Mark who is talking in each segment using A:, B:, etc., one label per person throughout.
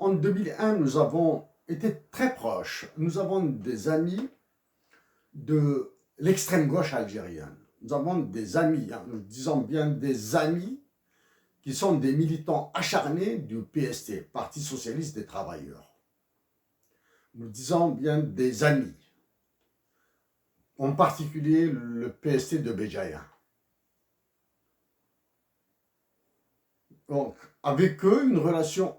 A: En 2001, nous avons été très proches. Nous avons des amis de l'extrême gauche algérienne. Nous avons des amis, nous disons bien des amis, qui sont des militants acharnés du PST, Parti Socialiste des Travailleurs. Nous disons bien des amis, en particulier le PST de Béjaïa. Donc, avec eux, une relation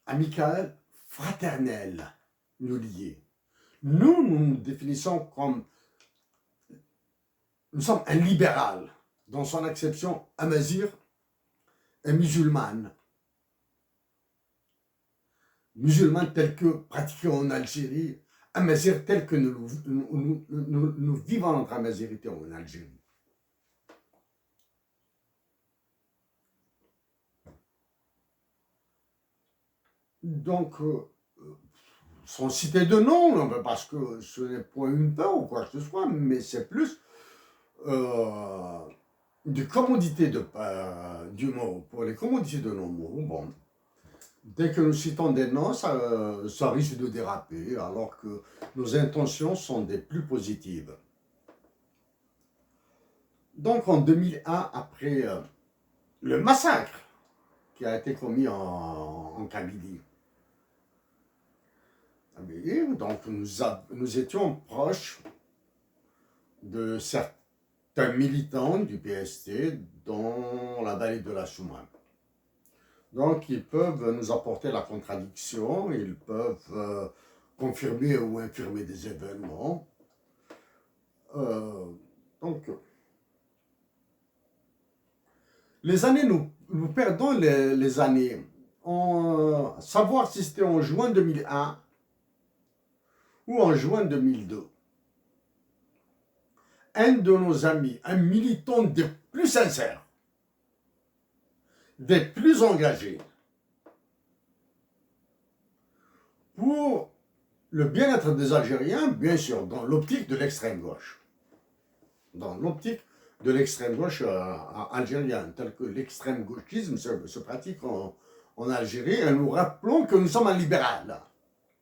A: amicale, fraternelle, nous liait. Nous nous définissons comme, nous sommes un libéral, dans son acception amazigh et musulmane. Musulmane tel que pratiqué en Algérie, amazigh tel que nous vivons notre amazirité en Algérie. Donc, sans citer de nom, parce que ce n'est point une peur ou quoi que ce soit, mais c'est plus de commodité du mot. Pour les commodités de nos mots, bon, dès que nous citons des noms, ça risque de déraper, alors que nos intentions sont des plus positives. Donc en 2001, après le massacre qui a été commis en Kabylie, donc nous étions proches de certains militants du PST dans la vallée de la Soumane. Donc ils peuvent nous apporter la contradiction, ils peuvent confirmer ou infirmer des événements. Donc les années, nous perdons les années. Savoir si c'était en juin 2001 ou en juin 2002. Un de nos amis, un militant des plus sincères, des plus engagés, pour le bien-être des Algériens, bien sûr, dans l'optique de l'extrême gauche. Dans l'optique de l'extrême gauche algérienne, tel que l'extrême gauchisme se pratique en Algérie, et nous rappelons que nous sommes un libéral.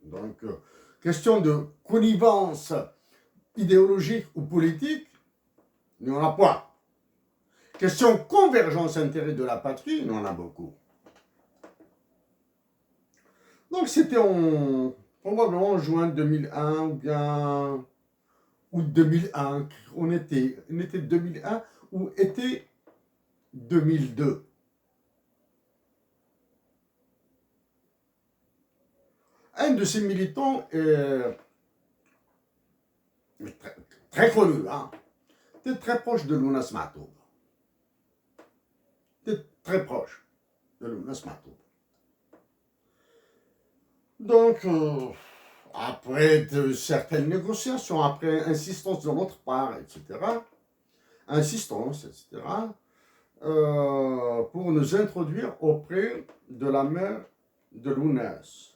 A: Donc, question de connivence idéologique ou politique, il n'y en a pas. Question convergence intérêt de la patrie, il y en a beaucoup. Donc c'était probablement en juin 2001 ou bien août 2001, on était 2001 ou été 2002. Un de ces militants très connu, était très proche de Lounas Matoub. Était très proche de Lounas Matoub. Donc, après de certaines négociations, après insistance de notre part, etc., pour nous introduire auprès de la mère de Lounas,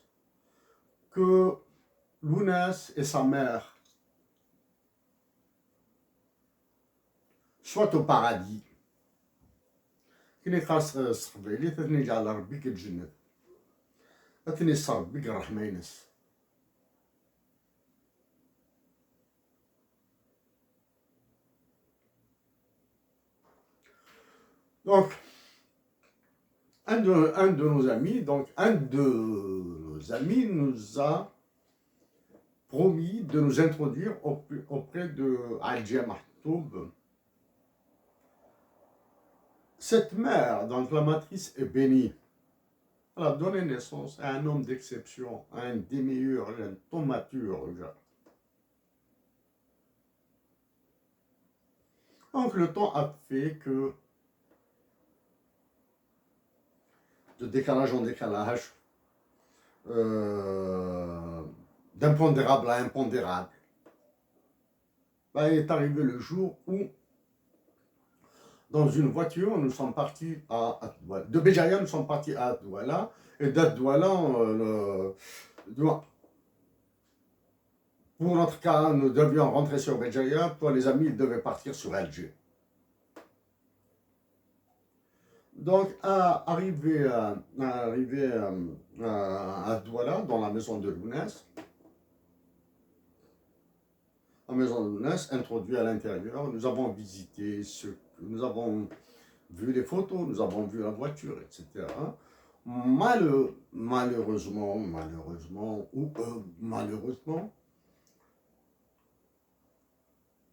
A: que Lounas et sa mère soient au paradis. كني خاص صحبي لي تثني جعل ربك الجنة تثني صرب بك الرحمة ينس. Donc, un de nos amis, nous a promis de nous introduire auprès de Al-Jia Mahtoub. Cette mère, donc la matrice est bénie. Elle a donné naissance à un homme d'exception, à un démiurge, un thaumaturge. Donc le temps a fait que, de décalage en décalage, d'impondérable à impondérable, est arrivé le jour où, dans une voiture, nous sommes partis à Douala. De Béjaïa, nous sommes partis à Douala, et d'Adouala, pour notre cas, nous devions rentrer sur Béjaïa, pour les amis, ils devaient partir sur Alger. Donc, arrivé à Douala, dans la maison de Lounès, la maison de Lounès, introduit à l'intérieur, nous avons visité nous avons vu les photos, nous avons vu la voiture, etc. Malheureusement,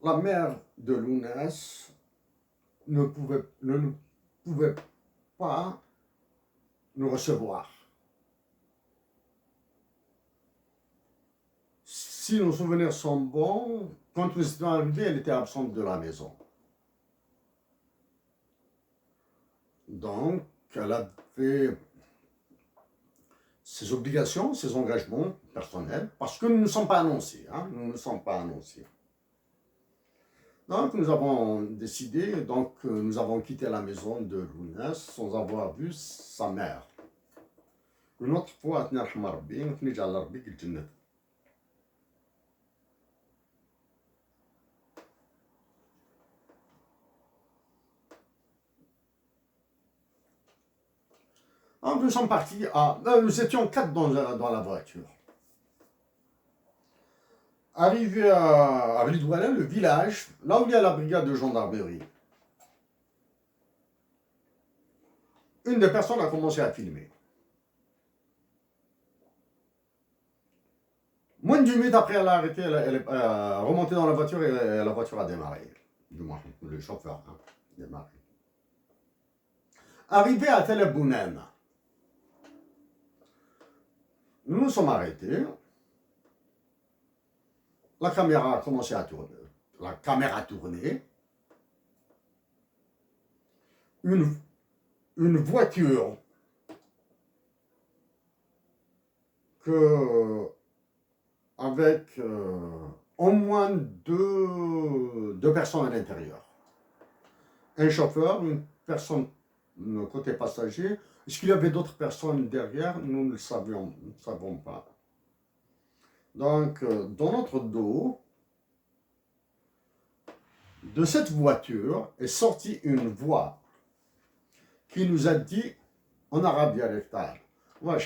A: la mère de Lounès ne pouvait pas nous recevoir. Si nos souvenirs sont bons, quand nous étions arrivés, elle était absente de la maison. Donc, elle a fait ses obligations, ses engagements personnels, parce que nous ne sommes pas annoncés. Nous ne sommes pas annoncés. Donc, nous avons décidé, nous avons quitté la maison de Lounès sans avoir vu sa mère. Une autre fois, nous sommes partis nous étions 4 dans la voiture. Arrivé à Blidouala, le village, là où il y a la brigade de gendarmerie, une des personnes a commencé à filmer. Moins d'une minute après, elle a arrêté, elle est remontée dans la voiture et la voiture a démarré. Du moins, le chauffeur a démarré. Arrivé à Tel Bounen, nous nous sommes arrêtés. La caméra a commencé à tourner. La caméra a tourné. Une voiture avec au moins deux personnes à l'intérieur. Un chauffeur, une personne côté passager. Est-ce qu'il y avait d'autres personnes derrière? Nous ne le savons pas. Donc, dans notre dos, de cette voiture est sortie une voix qui nous a dit en arabe dialectal, voilà.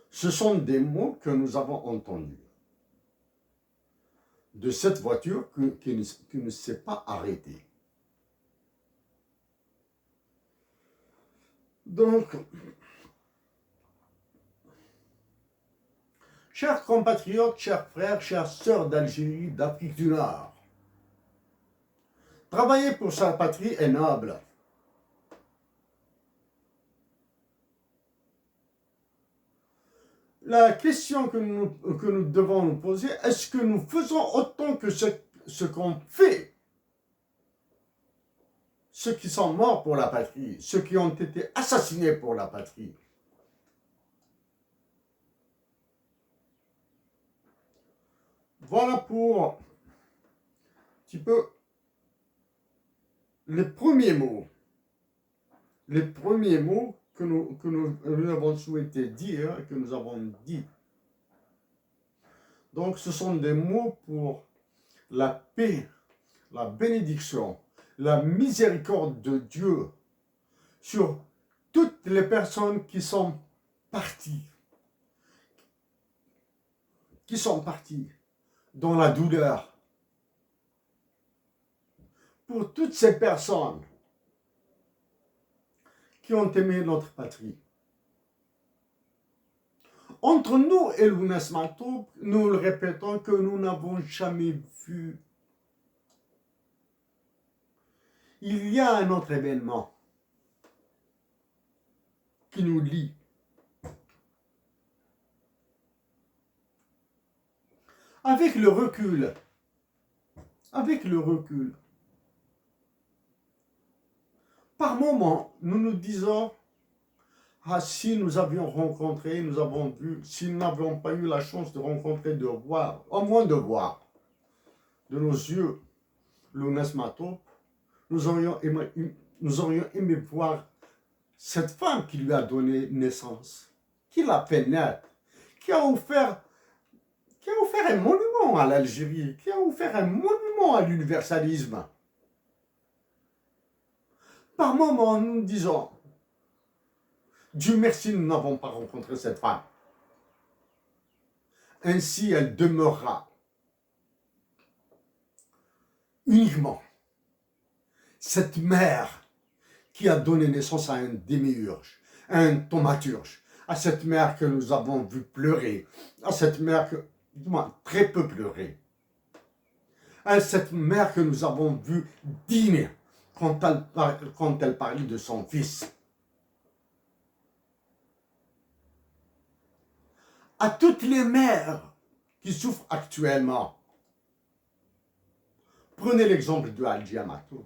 A: Ce sont des mots que nous avons entendus de cette voiture qui ne s'est pas arrêtée. Donc, chers compatriotes, chers frères, chères sœurs d'Algérie, d'Afrique du Nord, travailler pour sa patrie est noble. La question que nous devons nous poser, est-ce que nous faisons autant que ce qu'on fait? Ceux qui sont morts pour la patrie, ceux qui ont été assassinés pour la patrie. Voilà pour un petit peu les premiers mots que nous avons souhaité dire et que nous avons dit. Donc ce sont des mots pour la paix, la bénédiction, la miséricorde de Dieu sur toutes les personnes qui sont parties dans la douleur. Pour toutes ces personnes qui ont aimé notre patrie. Entre nous et Lounès Matoub, nous le répétons que nous n'avons jamais vu. Il y a un autre événement qui nous lie. Avec le recul, par moments, nous nous disons, si nous avions rencontré, nous avons vu, si nous n'avions pas eu la chance de rencontrer, de voir, au moins de voir, de nos yeux, Lounès Matoub, nous aurions aimé voir cette femme qui lui a donné naissance, qui l'a fait naître, qui a offert un monument monument à l'Algérie, qui a offert un monument à l'universalisme. Par moments, nous nous disons, Dieu merci, nous n'avons pas rencontré cette femme. Ainsi, elle demeurera uniquement cette mère qui a donné naissance à un démiurge, à un thaumaturge, à cette mère que nous avons vu pleurer, à cette mère que, très peu pleurer, à cette mère que nous avons vu dîner quand elle parlait de son fils. À toutes les mères qui souffrent actuellement. Prenez l'exemple de Hadji Amato.